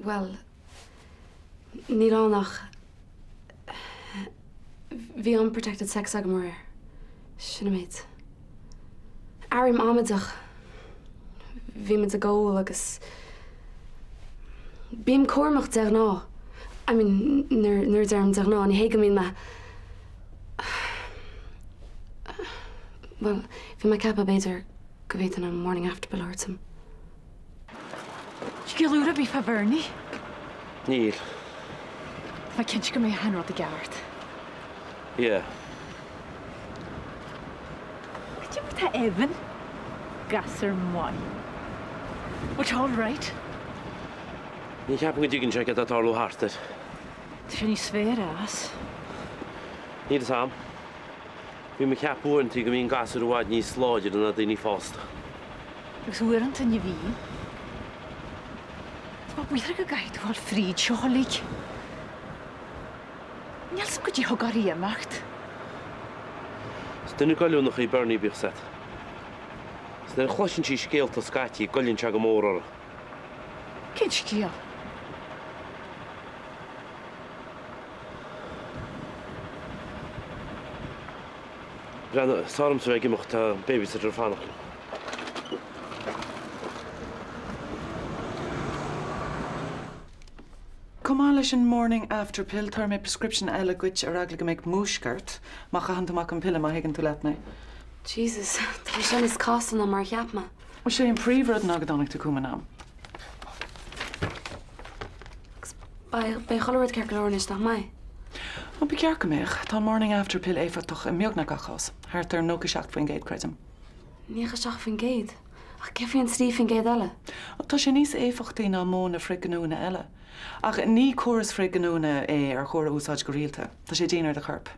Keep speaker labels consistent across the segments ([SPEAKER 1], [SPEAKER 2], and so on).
[SPEAKER 1] Well, ní ránach bhí unprotected sex agam mar sinna méid. Arim amadach bhí me a ggóil agus bím cóirmach deag ná. I mean, nuair dearm deag ná, ní héige mín me. Well, bhí me ceapa beidir go bhfuil an morning after bilortum.
[SPEAKER 2] Gilúra bí fa Bernie?
[SPEAKER 3] Níl.
[SPEAKER 2] Mae cinch go mé hanrod y gart.
[SPEAKER 3] Yeah.
[SPEAKER 2] Ydw ta Evan? Gasser moi. Which all right?
[SPEAKER 3] Ní ceap go dtígann sé go tarlú hartar.
[SPEAKER 2] Tá ní sfér as.
[SPEAKER 3] Níl sam. Bhí me ceap uintí go bhíon gasar bháid níos sláidir na daoine fásta.
[SPEAKER 2] Agus uair an tan bhí. Tá bhuiar go gaid bháil fríd seálaigh. Níl go dtí thugarí amacht.
[SPEAKER 3] Duna goilú nach í Bernie bíoh set. Sna chluisin sí scéalta scatí goilinn se go mór ara.
[SPEAKER 2] Cén scéal?
[SPEAKER 3] Brenna, sám sa bheith gimach tá babysitter fánach.
[SPEAKER 4] Cumá leis an morning after pill tar mé prescription eile goit ar agla go méid músgart, má chahananta amach an pille má higann tú leat mé.
[SPEAKER 1] Jesus, tá sin is cásan mar cheap me.
[SPEAKER 4] Wa sé an príomhrad ná go dánach tú cuman am.
[SPEAKER 1] Ba choirid ceir golóirnis nach mai.
[SPEAKER 4] Má be cear go méich, tá morning after pill éfatach a miog na gachas. Thart ar nóga seach faoin géad creidem.
[SPEAKER 1] Nícha seach fin géad. Ach cefion Steve fin géad eile.
[SPEAKER 4] Tá sé níos éfachtaí ná móna friganúna eile. Ach ní choras friganúna é ar chóir úsáid go rialta. Tá sé déanaar de chorp.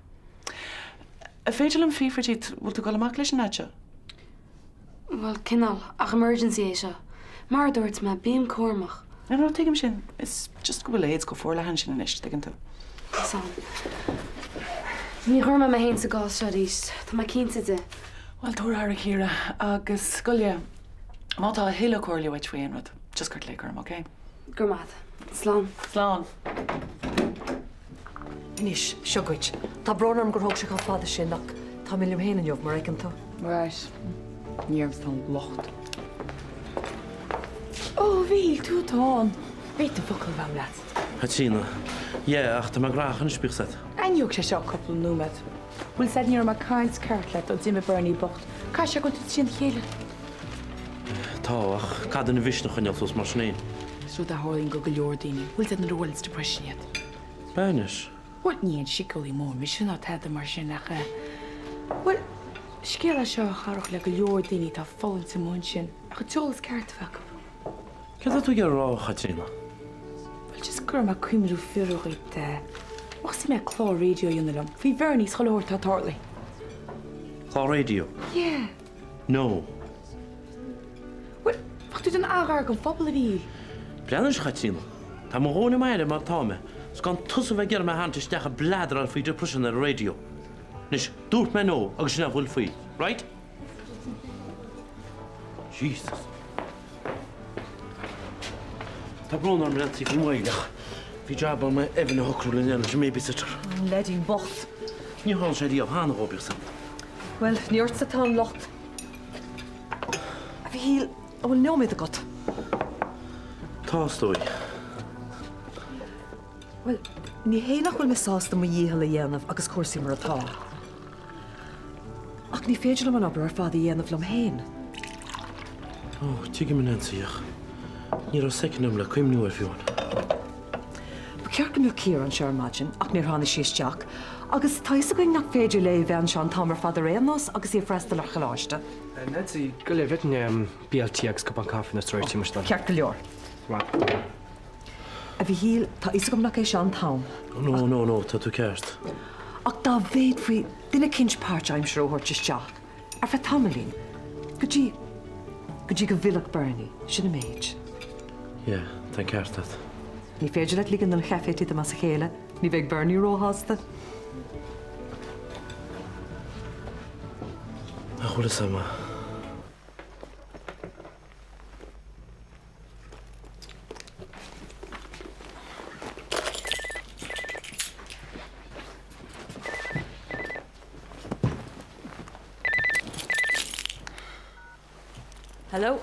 [SPEAKER 4] A féidir an fífratíd bhfuil tú go amach leis an naide?
[SPEAKER 1] Well, cinál, ach emergency é seo. Mar dúirt me bíam cóirmach.
[SPEAKER 4] An rá tuigim sin, is just go bhfuil éids go fór lehan sin inis, tuigann tú.
[SPEAKER 1] Sam. Ní chuirma me héin sa gás seo ríist. Tá me cínta de.
[SPEAKER 4] Well, tú ar chéire agus scoile má tá héile cóir lehaid faoin rud. Just gurt le chum, okay?
[SPEAKER 1] Gur mad. Slán.
[SPEAKER 4] Slán.
[SPEAKER 5] Inis, seogaid. Tá bránarm gur thug sé go fada sin nach tá milliam héanaan jobh mar éicean tú.
[SPEAKER 2] Right. Níorm tá locht.
[SPEAKER 5] Ó, bhí, tú tán.
[SPEAKER 2] Beit de focail bham leat.
[SPEAKER 3] Hatína. Yeah, ach tá me grachan spíoch set.
[SPEAKER 2] Einúg sé seo coppla númed. Bhfuil said níor mar cáins cartlet ó dime Bernie bocht. Cá se go tú sin chéile.
[SPEAKER 3] Tá, ach cadan na bhisna chuinealtas mar snéin.
[SPEAKER 2] Sú a hálinn go go leor daoine. Bhfuil said na roilis depressiad.
[SPEAKER 3] Bainis.
[SPEAKER 2] Bhil níon sicolaí mór, mi sinna teada mar sin nach Bhil scéala seo charach le go leor daoine tá fáin sa mún sin. A go teolalas ceart fecha.
[SPEAKER 3] Cad tú gur rá chatína?
[SPEAKER 2] Bhil just gur mar cuiimrú fiúí de. Machs me chlá radio dionalam. Bhí Bernie choláir tá tarlaí.
[SPEAKER 3] Chlá radio?
[SPEAKER 2] Yeah.
[SPEAKER 3] No.
[SPEAKER 2] Bhil ach tú an ágar go fphobal a bhí.
[SPEAKER 3] Breanis chatína. Tá mo hóna maire mar táme. Sgan tusa bheith gur me hantas decha bladar an faoi depression ar radio. Nis, dúirt me nó agus sinna bhfuil faoi, right? Jesus. Tá brúnar me lentí go maileach. Bhí jab me Evan a hocrúil in eile mé bisitar.
[SPEAKER 5] Ledín bocht.
[SPEAKER 3] Ní hán sé díobh hána óbíoh san.
[SPEAKER 5] Well, níort sa tá locht. A bhí híl, a bhfuil neomid a got.
[SPEAKER 3] Tá stói.
[SPEAKER 5] Well, ní héanach bhfuil me sásta mo dhéhall a dhéanamh agus cuasaí mar atá. Ach ní féidir am an obair ar fád a dhéanamh lom héin.
[SPEAKER 3] Ó, tuige me nansaíach. Ní rá secnam le cuim nuair fiúin.
[SPEAKER 5] Cear go mbeadh cíar an seo imagine, ach níor tháinig síos teach, agus taisa go nach féidir le bhean seán tamar fad a réanos agus í freistal ar chaláiste.
[SPEAKER 6] Nancy, go le bhín BLTX go an cafa na Sraith mar sta.
[SPEAKER 5] Ceart go leor. A bhí híl tá is gom nach é seán tám.
[SPEAKER 3] No, tá tú ceart.
[SPEAKER 5] Ach dá bhéad faoi duine cinint part-time sróthirte teach. Ar fe tamlín. Go dtí go bhilach Bernie, sinna méid.
[SPEAKER 3] Yeah, tá ceart dat.
[SPEAKER 5] Ní féidir le lígan an chefétí a mas a chéile, ní bheith Bernie róhásta.
[SPEAKER 3] A chula sama.
[SPEAKER 5] Hello?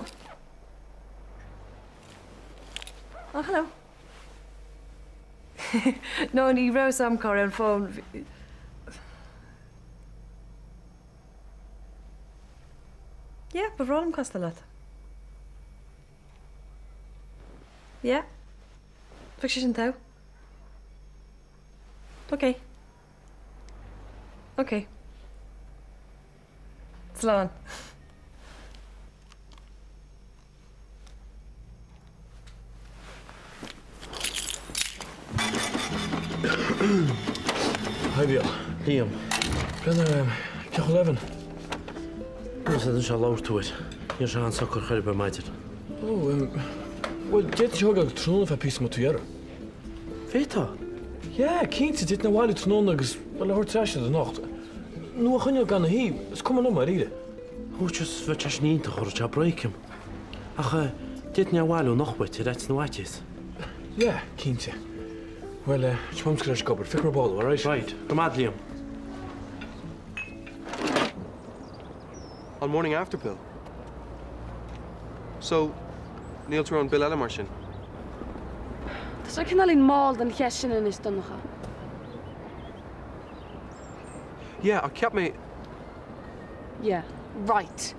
[SPEAKER 5] Oh, hello. No, ní ra sam car an phone. Yeah, but Roland cost a lot. Yeah. Fiction tau. Okay. Okay. Slán.
[SPEAKER 3] Hi, Bill. Liam. Ben Kach 11. Ik zit in lauw toe het. Je zou aan zakken gaan bij mij.
[SPEAKER 6] Oh, well, dit is ook al troon van pies moet jaren.
[SPEAKER 3] Weet je?
[SPEAKER 6] Ja, kind, dit nou wel troon dus wel hoort trash de nacht. Nu gaan je gaan hier. Het komen nog maar reden.
[SPEAKER 3] Hoetjes wat je niet te horen, je breek hem. Ach, dit nou wel nog wat, dat is nog watjes.
[SPEAKER 6] Ja, kind. Well, je moet crash cover. Figure ball, all right?
[SPEAKER 3] Right. Come on, Liam.
[SPEAKER 7] On morning after pill. So, Neil Tyrone Bill Ellemarsin.
[SPEAKER 1] Dus ik kan alleen mal dan gestern in is dan nog.
[SPEAKER 7] Yeah, I kept me.
[SPEAKER 1] Yeah, right.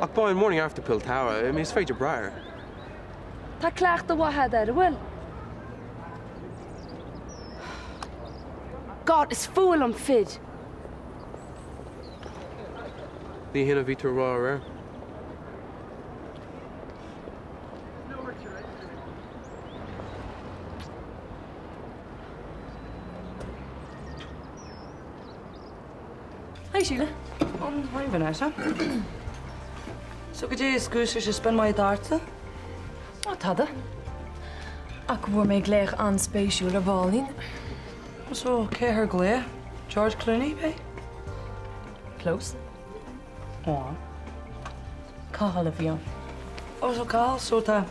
[SPEAKER 7] I buy on morning after pill tower. I mean, it's fake briar.
[SPEAKER 1] Tá clacht de waha there, well. God, is fool on fid.
[SPEAKER 7] The hina Vitor Raw.
[SPEAKER 5] Hi, Sheila.
[SPEAKER 4] Hi, Vanessa. So could you excuse to spend my darten?
[SPEAKER 5] Wat hadden? Ik word mij gleich aan spatial balling.
[SPEAKER 4] So, Keir Glare, George Clooney, babe?
[SPEAKER 5] Close.
[SPEAKER 4] Oh.
[SPEAKER 5] Call of you.
[SPEAKER 4] Oh, so Carl, so the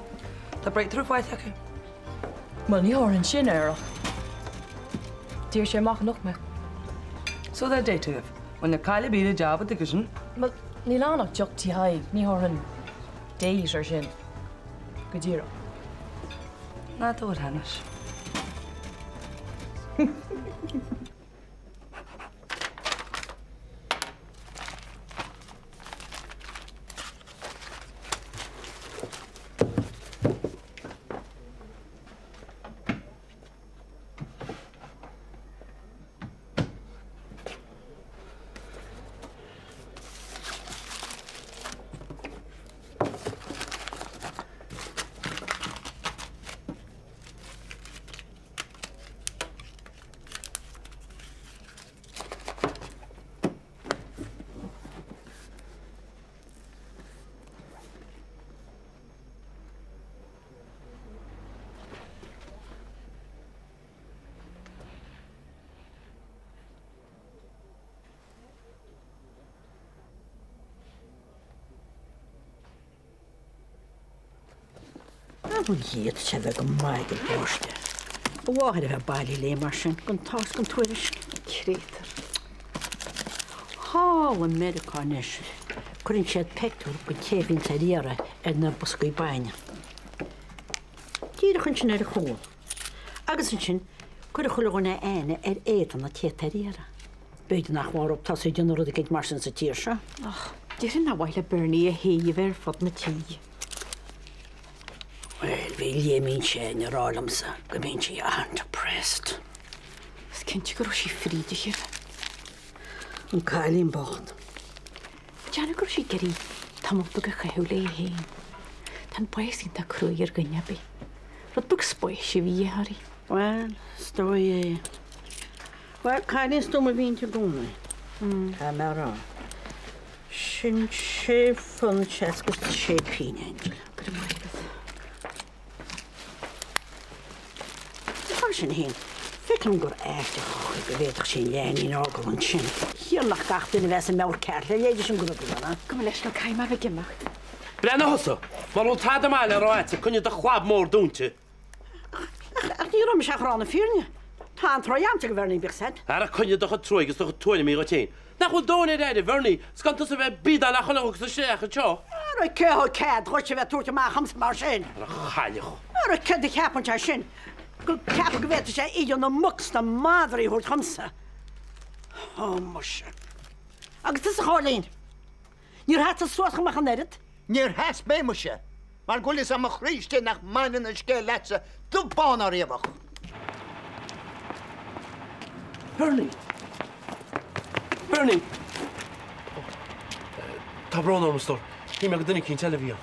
[SPEAKER 4] breakthrough white okay.
[SPEAKER 5] Wel, niet horen zin er. Dier jij mag nog meer.
[SPEAKER 4] So that day to have. When the Kylie be the job at the cushion.
[SPEAKER 5] Maar niet lang nog jokt die hij. Niet horen deze er zin. Gedier.
[SPEAKER 4] Not to it, Hannes.
[SPEAKER 8] Hoe heet ze wel een maaie borsten? Waar hebben we bij leemarsen? Kan thuis kan twirisch.
[SPEAKER 1] Kreter.
[SPEAKER 8] Hou een Amerikanis. Kun je het pector op Kevin Tariera en naar Boskoi bijna. Hier kun je naar de school. Agensen kun je gewoon naar een eten naar Tariera. Buiten naar waar op tas je dan rode kijk marsen ze tierse.
[SPEAKER 1] Ach, die zijn nou wel Bernie hier weer wat met die.
[SPEAKER 8] Wel, wil je mensen in Rollumse, gemeente je aan depressed.
[SPEAKER 1] Dat kind je grootje vrede geven.
[SPEAKER 8] Een kaal in bocht.
[SPEAKER 1] Ja, nu grootje geri. Dan moet ik gehuilen heen. Dan pas in dat kroeier ganyabi. Wat boek spoesje wie Harry.
[SPEAKER 8] Wel, sto je. Wel, kaal in stomme windje doen. Camera. Shin chef van cheskus de shaping angel. Zijn heen. Fikkelum går echt. Ik weet toch geen lijn in ogen en chin. Hier lag achter in de westen melkkertel. Jij dus een groep dan.
[SPEAKER 1] Kom maar, nog kein maar weggemaakt.
[SPEAKER 3] Brenna hosso. Maar wat had hem al eruit? Kun je toch wat meer doen?
[SPEAKER 8] Ach, hierom is hij gewoon een vuurje. Tá troiamte go bhharnaí bicsan.
[SPEAKER 3] Ar a cynne doch a troigus doch a tuaine mí go téin. Nach bhfuil dóna réide bharnaí, scan tu sa bheith bíd nach chulach sa séach a teo.
[SPEAKER 8] Ar ceho cad chuirte bheith túirte má chams mar sin.
[SPEAKER 3] Ar a chailech.
[SPEAKER 8] Ar cad ceapan te sin. Go ceap go bhéta sé iad na mux na mádarí thuirt chamsa. Ó muise. Agus is a chálín. Níor hat a suas go machchan erid?
[SPEAKER 9] Níor has bé muise. Mar golis am a chríiste nach mainin a scé letse dúbán a réabach.
[SPEAKER 3] Bernie! Bernie! Tá brán orm stor. Hí me go duine cín televíon.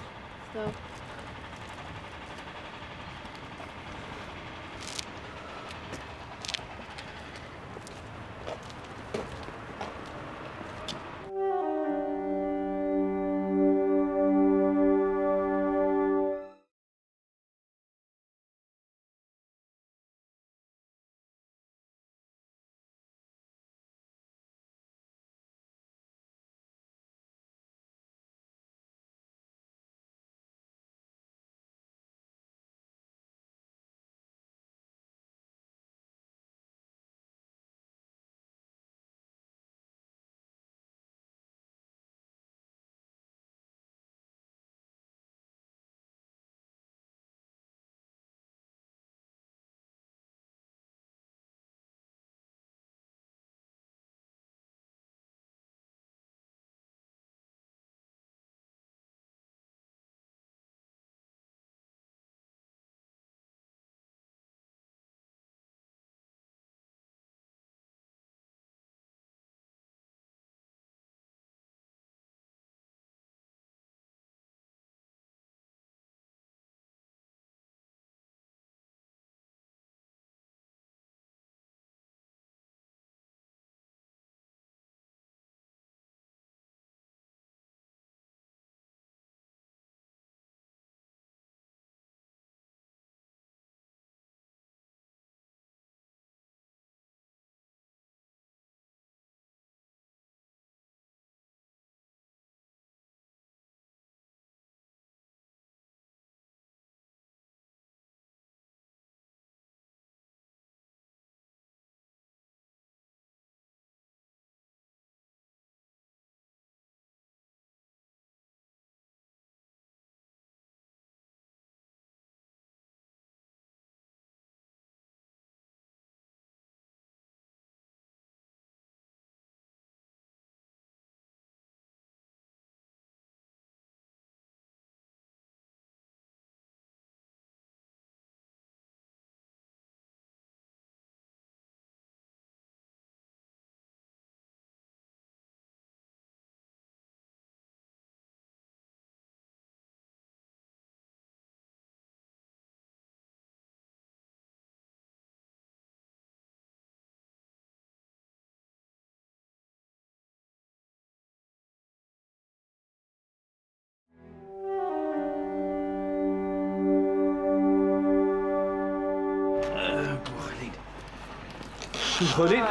[SPEAKER 6] Cholín?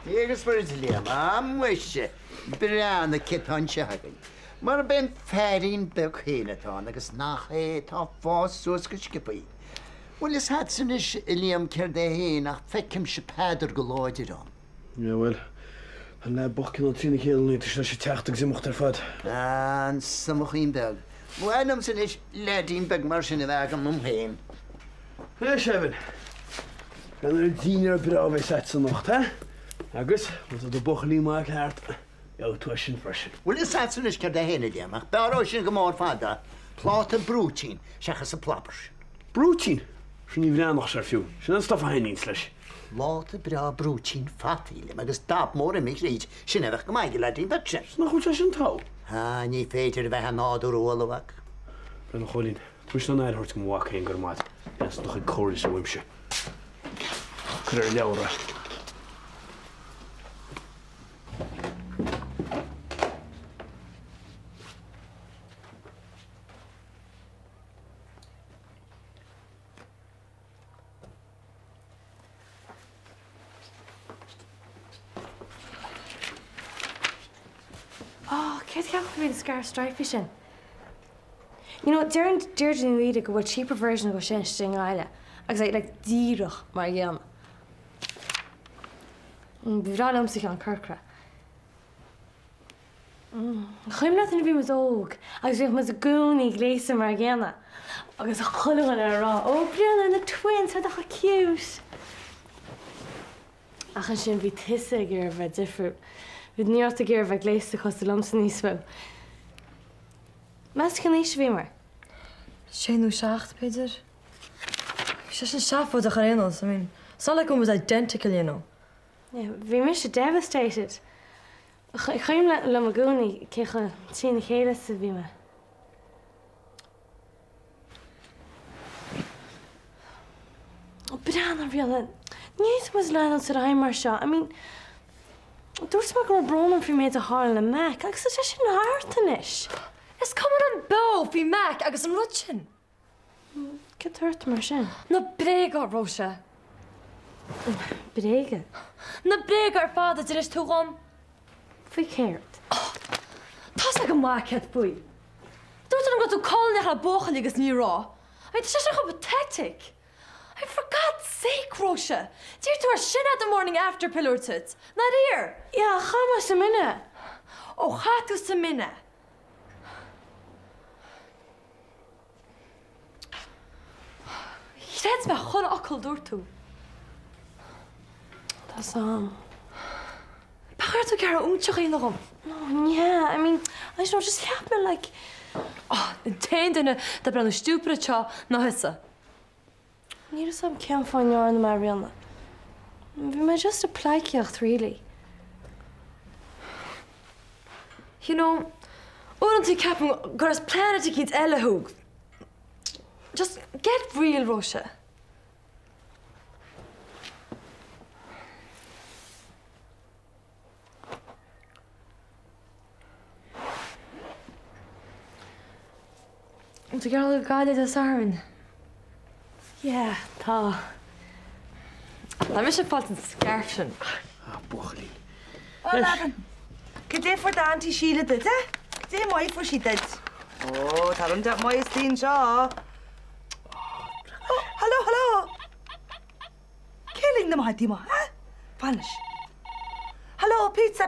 [SPEAKER 9] Agus mar liam am muise breanna kitán sehagan. Mar ben ferín be chéanatá agus nach é tá fás suas go skipaí. Well is hat san is liam ceir de hé nach fecim se peidir go láidir an.
[SPEAKER 6] Ja, wel. An le bochcin an trína chéalní is leis teach sin mocht ar fad.
[SPEAKER 9] An samachín beg. Bhhainam san is ledín beg mar sin a bhegan mum héin.
[SPEAKER 6] Hé, Sevin. Gan er dínar bra bheith set san nacht, he? Agus, wat de bochlí maak hart. Jou tuasin fresin.
[SPEAKER 9] Well is hat san is ceir de héna liam ach bearó sin go mór fada. Pláta brútín, sechas a plappers.
[SPEAKER 6] Brútín? Sin ní bhrean nach ar fiú. Sin an staf a hain leis.
[SPEAKER 9] Láta bra brútín fatílim agus dab mór amig rít sin a bheith go maige ledín betse.
[SPEAKER 6] Nach chuúte sin tá.
[SPEAKER 9] Ha, ní féidir bheith an náú rólamhaach.
[SPEAKER 6] Bre nach cholín. Tuis an airhort go mhaach héin gur mat. Yes, noch an choris a wimse. Cur ar leabhra.
[SPEAKER 1] Oh, céad ceap go bhí scar strife sin. You know, Darren Deirdre líide go bhfuil cheaper version go sin sting eile, agus é le díirech mar dhéanana.
[SPEAKER 10] Bhráil am sich an Kirkra. Chaim leat in bhí mas óg, agus bhíh mas a gúnaí gléasa mar ggéanna. Agus a chulagan ar rá, ó Brianna na twins, had a cute. Achan sin bhí tusa gur bheith difriú. Bhí níorta gur bheith gléasa chus a lomsa níos bhil. Mas gan éis bhí mar?
[SPEAKER 11] Séanú 7, Peter. Sé sin seafód a charénos, I mean, Solecum was identical, you know.
[SPEAKER 10] Yeah, bhí mis devastated. Chaim le a gúnaí cecha tína chéile sa bhí me. Brianna bhíala, níos was lean sa raim mar seo. I mean, dúirt me gur brónam fí méid a háil le meic, agus sé sin háirtanis.
[SPEAKER 11] Is cumar an bo bhí meic agus an rutsin.
[SPEAKER 10] Go tuairt mar sin?
[SPEAKER 11] Na bréga, Róise.
[SPEAKER 10] Bréga?
[SPEAKER 11] Na bréga ar fád idir is túgam.
[SPEAKER 10] Fhui céirt?
[SPEAKER 11] Tás ag an mácead buí. Dúirt an go tú cáilne a bóchail agus ní rá. It is so pathetic. For God's sake, Róise. Dear to our sin at the morning after pillar tits. Not here.
[SPEAKER 10] Yeah, chama sa minne.
[SPEAKER 11] Oh, chatu sa minne. Reds me chun acal dúir tú.
[SPEAKER 10] Tás
[SPEAKER 11] Bachar tú cear únteach í lagam?
[SPEAKER 10] No, yeah, I mean, I don't know, just help me, like...
[SPEAKER 11] Oh, in tein duna da brenn stúpere tja na hissa.
[SPEAKER 10] Nír sam cean fáin ar na mar rianna. Bhí me just a plaiciacht, really.
[SPEAKER 11] You know, oran tú ceapan gur as planet cíd eile húg. Just get real, Róise. Tú geall gáile a sarmin?
[SPEAKER 10] Yeah, tá.
[SPEAKER 11] Tá mis sé fáil an scarf sin.
[SPEAKER 6] Buchalí.
[SPEAKER 12] Oh, Lagan. Cydé for da anti Sheila dyd, eh? Cydé moi for si dyd. Oh, tar yn da moi ystyn sio. Oh, hello. Killing them hadi mo, eh? Vanish. Hello, pizza.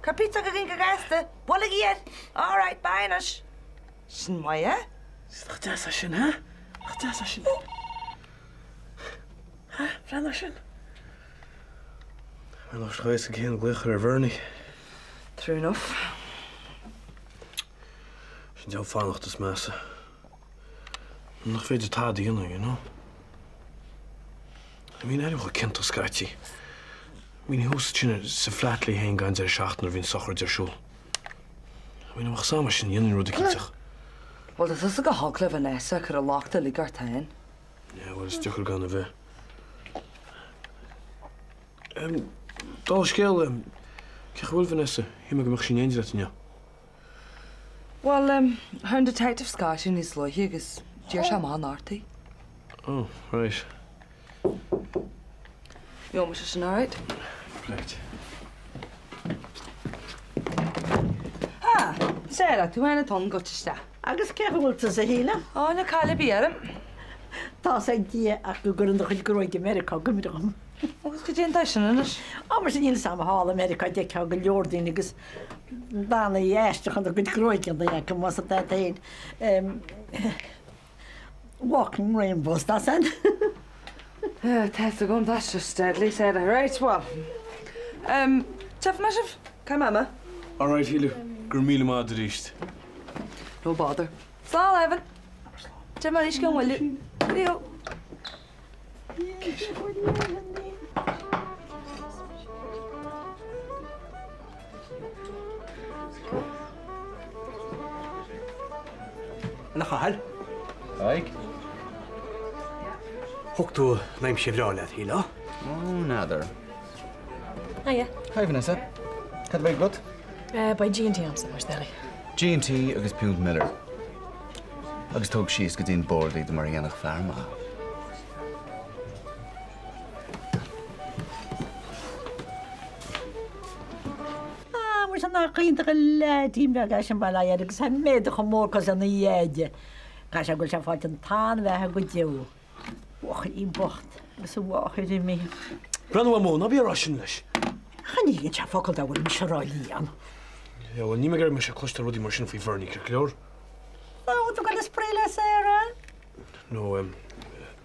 [SPEAKER 12] Ka pizza ka gyn ka gaste. Wala gier. All right, bye, nash. Sin moi, eh?
[SPEAKER 6] Chtasa sin, ha? Chtasa sin. Ha? Frenna sin? Wel, os chweis ag hyn glychar ar fyrni.
[SPEAKER 12] True enough.
[SPEAKER 6] Sin jou fannacht is massa. Nog veel ta die you know? I mean, I don't kent os gati. I mean, hoes tjinne se flatly heen gaan zijn schachten of in socher der school. I mean, mag samen sin yin rode kitzig.
[SPEAKER 12] Wel, dat is ook een hogle van Nessa, ik er lachte ligartijn.
[SPEAKER 6] Ja, wat is tuchel gaan we? Tal scheel, ik ga wel van Nessa. Hier mag ik nog geen eens zetten, ja.
[SPEAKER 12] Wel, hun detective Scott in is loy, hier is Dear Shaman Artie.
[SPEAKER 6] Oh, right.
[SPEAKER 12] Jo, maar is all right?
[SPEAKER 6] Right.
[SPEAKER 12] Ah, Sarah, tu een ton gotsta.
[SPEAKER 8] Agus ceúilta sa híle?
[SPEAKER 12] Oh, na caile bíarm.
[SPEAKER 8] Tá sé dí ach go gur an chuil goráid America gomidm.
[SPEAKER 12] Agus go dtíon sin is?
[SPEAKER 8] Mar sin íon sam hála America de ce go leordaín agus dána dhéisteach an go gróid an ag mas a taon walking rainbows, tá san?
[SPEAKER 12] Testa gom that's just deadly, Sarah. Right, well. Tef Mashif, come mama.
[SPEAKER 6] All right, Hilu. Gurmila ma drist.
[SPEAKER 12] No bother. Sal, Evan. Jim, I should will you. Leo.
[SPEAKER 13] Nachal. Ike. Hooked naim Chevrolet, Hila.
[SPEAKER 14] Oh, nader.
[SPEAKER 10] Hiya.
[SPEAKER 14] Hi, Vanessa. Had very good.
[SPEAKER 10] By G&T Amsa, mar Stelly.
[SPEAKER 14] G&T agus Punt Miller. Agus tóg síos go dtíon bordaí do mar dhéanach fearma.
[SPEAKER 8] Mar san nach cínta go le tíimre ga sin bailad agus ha méad go mórcas an na dhéide. Ga se goil se fáid an tá bheitthe go deú. Bach í bocht agus bhacha mé.
[SPEAKER 6] Brenn am móna bí rasin leis.
[SPEAKER 8] Chaníonn te focail da bhfuil me se ráilíon.
[SPEAKER 6] Ja, well, ní me gur me se cloiste rudí mar sin faoi bharnig ar leor.
[SPEAKER 8] Ó, tú gan spray le Sarah?
[SPEAKER 6] No,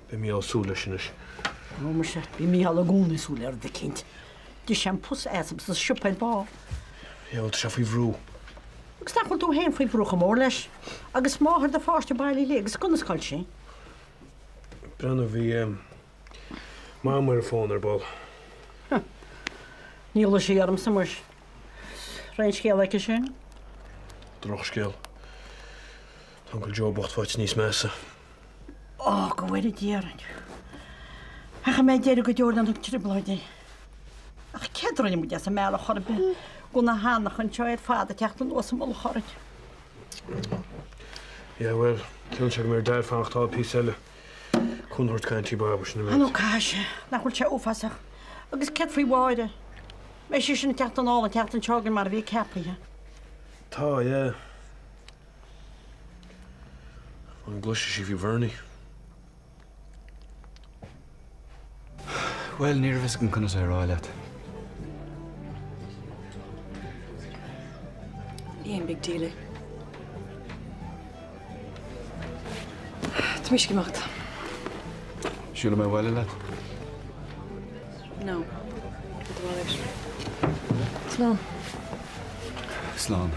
[SPEAKER 6] be mí ásúla sin is.
[SPEAKER 8] Ó, mar se, bí mí a gúna súla ar de cinint. Dí sem pus éasam sa siúpaid bá.
[SPEAKER 6] Ja, well, se faoi bhrú.
[SPEAKER 8] Agus tá tú héin faoi brúcha mór leis. Agus máthir de fáiste bailí lé, agus gunna sáil sin.
[SPEAKER 6] Brenn bhí má mar a fón ar ball.
[SPEAKER 8] Níl sé arm sa mar. Rein scéal aice sin?
[SPEAKER 6] Droch scéal. Uncle Joe bocht fáit níos measa.
[SPEAKER 8] Ó, go bhfuir díarain. Acha mé déidir go deor an triblaidí. Ach, cedroin mu as a meala chorbe. Gúna hánach an teir fáda teachtan os am ul chorid.
[SPEAKER 6] Ja, well, cinn se mar dair fannachtá pí eile. Chunhairt caintí baba sin na
[SPEAKER 8] Anú cáise, nachhfuil se ófasach. Agus ced faoi bháide. Mé sé sin teachtan ála teachtan teágan mar bhí cepaithe.
[SPEAKER 6] Tá, ja. An gluise sí bhí bharnaí.
[SPEAKER 14] Well, níor bhís an chuna sé ráileat.
[SPEAKER 11] Éon big deal. Tá mis gemacht.
[SPEAKER 14] Siúla mé bhile leat?
[SPEAKER 11] No. Slán.
[SPEAKER 14] Slán.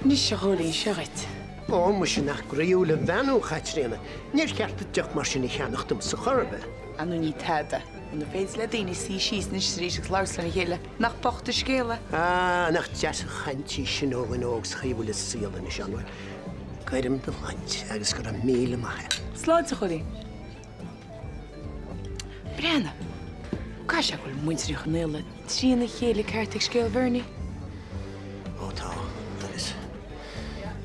[SPEAKER 2] Nis se holaí Sraith.
[SPEAKER 9] Ó, mu sin nach gréúla bheanú chaitréna. Níor ceart deach mar sin i cheannachtam sa chorbe.
[SPEAKER 2] Anú ní teada. Na féids le daoine sí síos níos ríise lásan na chéile nach bochta scéile.
[SPEAKER 9] Nach deas chantí sin ógan ógus chaíbhfuil is síala na seanhail. Gairim do laint agus gur a míle maithe.
[SPEAKER 2] Sláid a chudaí. Brenna, cá se bhfuil muinterí chanéile trí na chéile ceirteag scéal bharnaí?
[SPEAKER 9] Ó tá, agus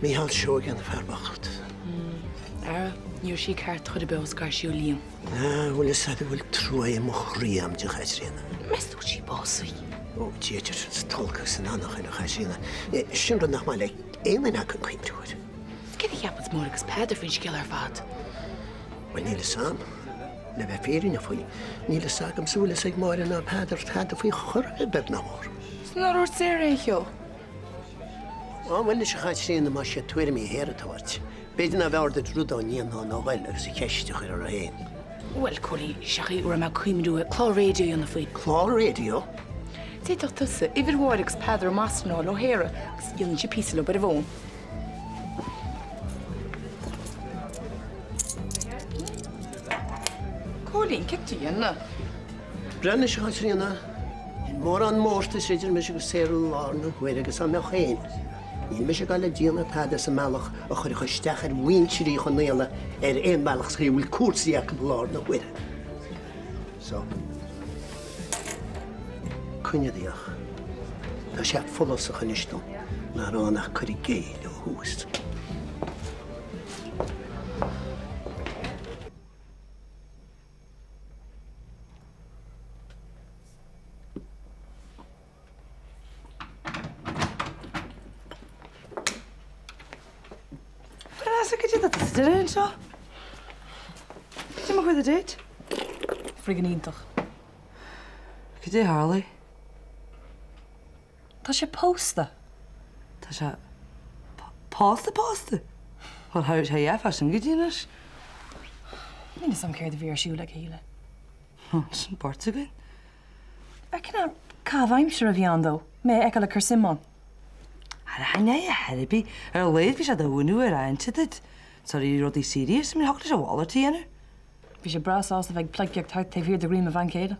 [SPEAKER 9] míhall seo gan na fearbacht.
[SPEAKER 2] Ara, níor sí ceart chud a beos gar siú líam.
[SPEAKER 9] Bhfuil is a bhfuil trúi mo chríam de chaitréna.
[SPEAKER 2] Meú sí básaí.
[SPEAKER 9] Ó, tíidir san tolca san annach in a chaitréna. Sin rud nach má le éana an cuimtúir.
[SPEAKER 2] Céad cheapad mór agus peidir faoin scéal ar fad.
[SPEAKER 9] Well, níle sam. Le bheith férin a faoi. Níle sagam súla ag mar in a peidir tad a faoi chorbe bed na mór.
[SPEAKER 2] Snar úr sé réo.
[SPEAKER 9] Ó, bhfuil is a chaitréna má sé tuair mí héir atáhairt. Beidir na bhar de drúdá níon ná bhil agus i ceiste chuir ar a héin.
[SPEAKER 2] Well, Colí, seachaí uair me cuimú a chlá réidió an na faoi.
[SPEAKER 9] Chlá réidió?
[SPEAKER 2] Téach tusa, idir bhir agus peidir masná ó héire agus dionn si písa le bar a bhin. Colín, ceictú dhéanana?
[SPEAKER 9] Brenn is a chaitréna. Mór an mórta séidir me go séú lár na chuir agus an meach chéin. Níl me se gal le díanana tada sa meach a chuir chuisteach ar bhaintirí chu néala ar éon meach sa bhfuil cuasaíach go lár na chuire. So. Cunneadíach. Tá sé folas a chunistom na ránach chuir géad ó hús.
[SPEAKER 12] Dyn seo? Dim chud a dét?
[SPEAKER 5] Frigan ítach. Go dé hála? Tá sé pósta. Tá sé pásta? Well, how sé éfa sem go dtíanais?
[SPEAKER 11] Nína sam céir a bhíar siú le chéile.
[SPEAKER 5] San Portugal?
[SPEAKER 11] Cinna cábhaimseir a bhí an dó, mé ag le chur simán.
[SPEAKER 5] Haine a heribí ar léad bhí sé dúnú ar aintid. Sorry, rudí serious, minn hachtta sé bhála tíana.
[SPEAKER 11] Bhí sé brasásta bheith pleiciach tart taobh hir de rím a bhain céile.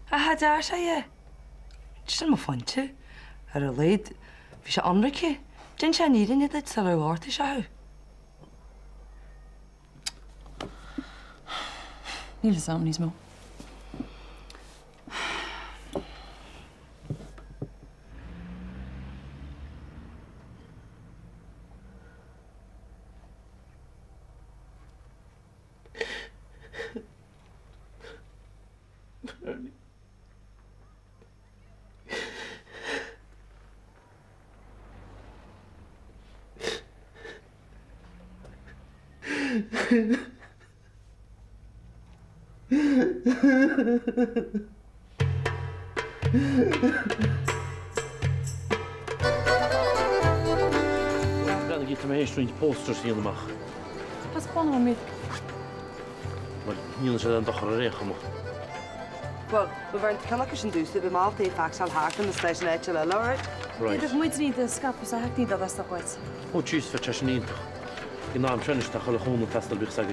[SPEAKER 5] A dá sé é. Sin má fante. Ar a léad bhí sé anraice. Din sé nírin iad sa bhharta se.
[SPEAKER 11] Níl sam níos mó.
[SPEAKER 3] Dan giet me eerst een posters hier mag.
[SPEAKER 11] Pas gewoon met.
[SPEAKER 3] Maar hier zijn dan toch een regen mag.
[SPEAKER 12] Wel, we waren te kalletjes en dus, we hebben altijd vaak zal haken, dus dat is net wel, alright?
[SPEAKER 3] Right.
[SPEAKER 11] Dat moet niet de schap, dus ik niet dat dat is toch wat.
[SPEAKER 3] Oh, tjus, wat je niet toch? Die naam schön is toch gewoon een testel, ik zeg.